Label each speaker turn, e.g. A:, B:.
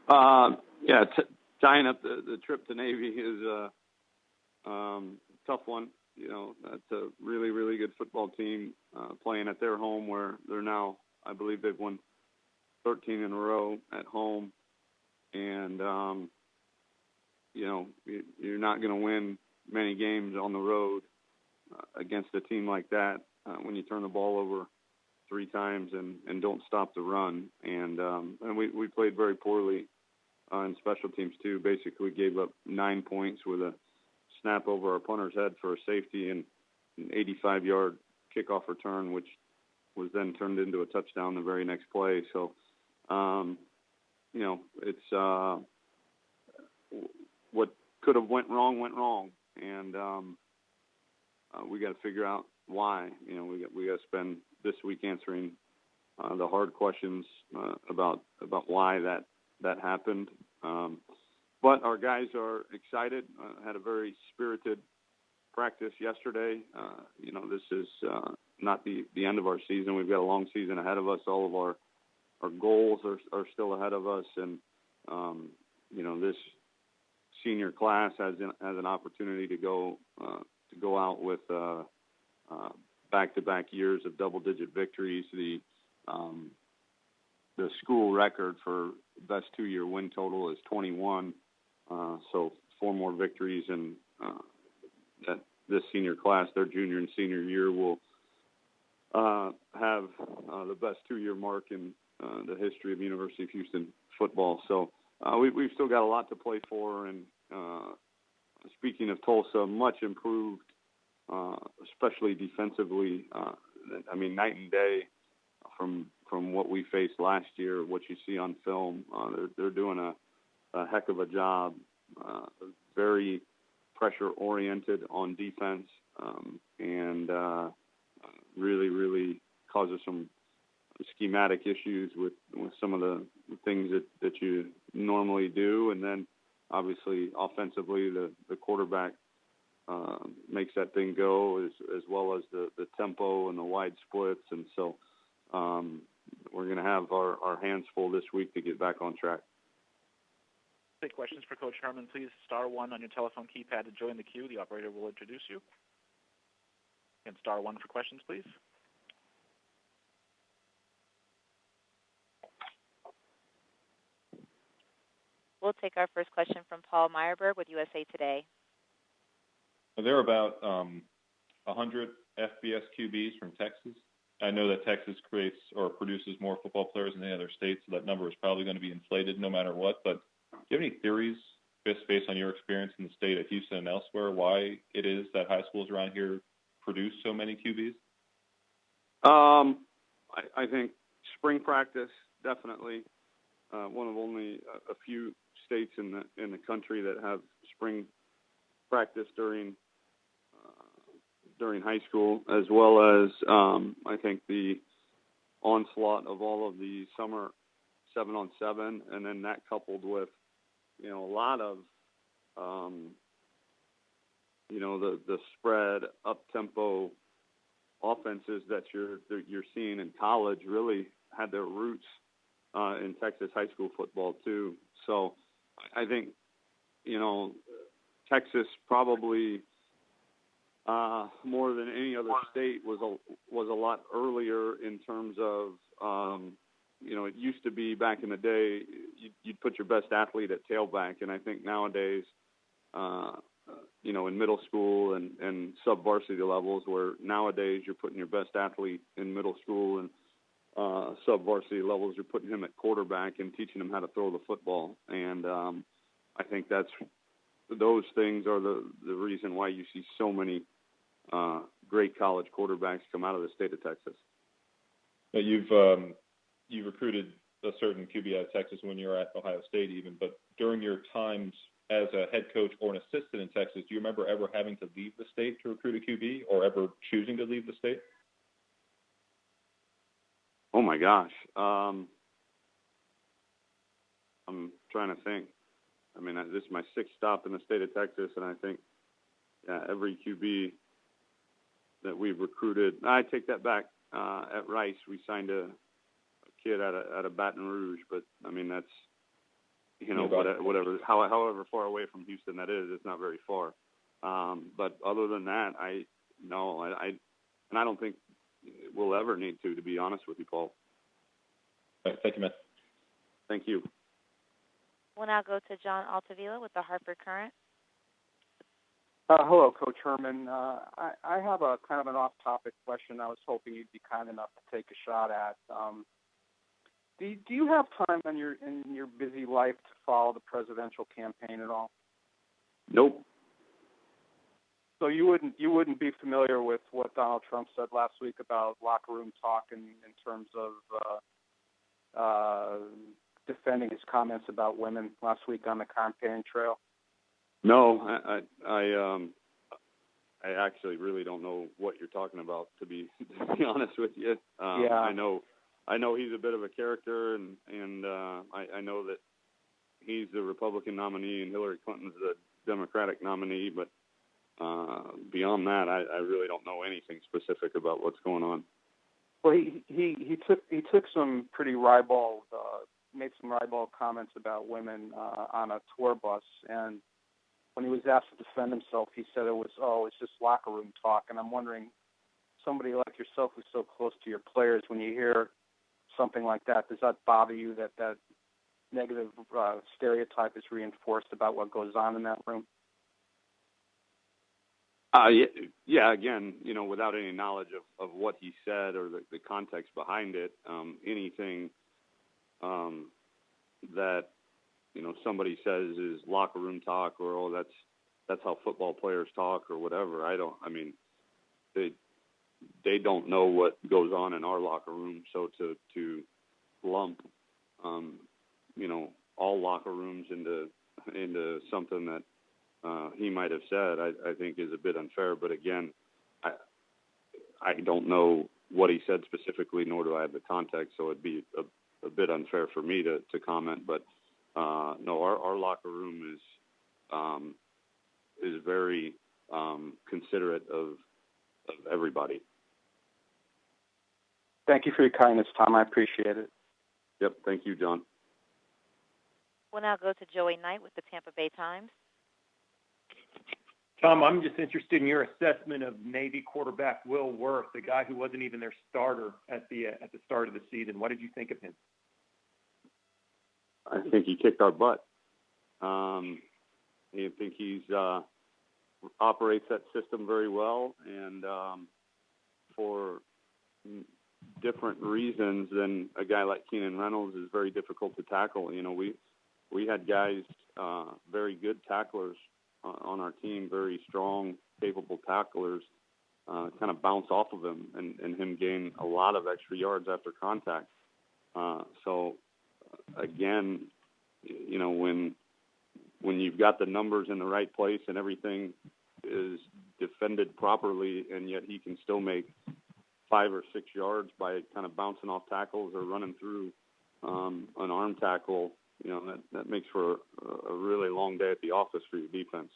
A: Yeah, tying up the trip to Navy is a tough one. That's a really, really good football team playing at their home where they're now, I believe they've won 13 in a row at home. And, you're not going to win many games on the road against a team like that when you turn the ball over 3 times and don't stop the run. And we played very poorly in special teams too. Basically gave up 9 points with a snap over our punter's head for a safety and an 85-yard kickoff return, which was then turned into a touchdown the very next play. So, it's what could have went wrong, and we got to figure out why. We got to spend this week answering the hard questions about why that happened. But our guys are excited. Had a very spirited practice yesterday. This is not the end of our season. We've got a long season ahead of us. All of our goals are still ahead of us, and this senior class has an opportunity to go out with back-to-back years of double-digit victories. The school record for best 2-year win total is 21. So 4 more victories, and that this senior class, their junior and senior year, will have the best 2-year mark in the history of University of Houston football. So we've still got a lot to play for. And speaking of Tulsa, much improved, especially defensively. Night and day from what we faced last year, what you see on film. They're doing a heck of a job, very pressure-oriented on defense, and really, really causes some schematic issues with some of the things that you normally do. And then, obviously, offensively, the quarterback makes that thing go, as well as the tempo and the wide splits. And so we're going to have our hands full this week to get back on track.
B: Take questions for Coach Herman, please. *1 on your telephone keypad to join the queue. The operator will introduce you. And *1 for questions, please.
C: We'll take our first question from Paul Meyerberg with USA Today.
D: There are about 100 FBS QBs from Texas. I know that Texas creates or produces more football players than any other state, so that number is probably going to be inflated no matter what. But do you have any theories, based on your experience in the state of Houston and elsewhere, why it is that high schools around here produce so many QBs?
A: I think spring practice, definitely. One of only a few states in the country that have spring practice during high school, as well as I think the onslaught of all of the summer 7-on-7, and then that coupled with a lot of the spread up tempo offenses that you're seeing in college really had their roots in Texas high school football too. So I think Texas probably more than any other state was a lot earlier in terms of it used to be back in the day you'd put your best athlete at tailback, and I think nowadays in middle school and sub-varsity levels, where nowadays you're putting your best athlete in middle school and sub-varsity levels, you're putting him at quarterback and teaching him how to throw the football. And I think those things are the reason why you see so many great college quarterbacks come out of the state of Texas.
D: Now you've recruited a certain QB out of Texas when you were at Ohio State even, but during your times as a head coach or an assistant in Texas, do you remember ever having to leave the state to recruit a QB or ever choosing to leave the state?
A: Oh, my gosh. I'm trying to think. This is my 6th stop in the state of Texas, and I think every QB that we've recruited – I take that back. At Rice, we signed a kid out of Baton Rouge, but, however far away from Houston that is, it's not very far. But other than that, I don't think we'll ever need to be honest with you, Paul.
D: All right, thank you, man.
A: Thank you.
C: We'll now go to John Altavilla with the Hartford Courant.
E: Hello, Coach Herman. I have a kind of an off-topic question I was hoping you'd be kind enough to take a shot at. Do you have time in your busy life to follow the presidential campaign at all?
A: Nope.
E: So you wouldn't be familiar with what Donald Trump said last week about locker room talk in terms of defending his comments about women last week on the campaign trail?
A: No, I actually really don't know what you're talking about, to be honest with you.
E: Yeah.
A: I know he's a bit of a character, and I know that he's the Republican nominee and Hillary Clinton's the Democratic nominee, but beyond that, I really don't know anything specific about what's going on.
E: Well, he took some pretty ribald, made some ribald comments about women on a tour bus, and when he was asked to defend himself, he said it's just locker room talk. And I'm wondering, somebody like yourself who's so close to your players, when you hear something like that, does that bother you that negative stereotype is reinforced about what goes on in that room?
A: Yeah. Again, without any knowledge of what he said or the context behind it, anything that somebody says is locker room talk, or that's how football players talk, or whatever. They don't know what goes on in our locker room, so to lump all locker rooms into something that he might have said, I think is a bit unfair. But again, I don't know what he said specifically, nor do I have the context, so it'd be a bit unfair for me to comment. But no, our locker room is very considerate of everybody.
E: Thank you for your kindness, Tom. I appreciate it.
A: Yep, thank you, John.
C: We'll now go to Joey Knight with the Tampa Bay Times.
F: Tom, I'm just interested in your assessment of Navy quarterback Will Worth, the guy who wasn't even their starter at the start of the season. What did you think of him?
A: I think he kicked our butt. I think he's operates that system very well, and for different reasons than a guy like Keenan Reynolds is very difficult to tackle. We had guys, very good tacklers on our team, very strong, capable tacklers, kind of bounce off of him and him gain a lot of extra yards after contact. So again, when you've got the numbers in the right place and everything is defended properly, and yet he can still make 5 or 6 yards by kind of bouncing off tackles or running through an arm tackle, that makes for a really long day at the office for your defense.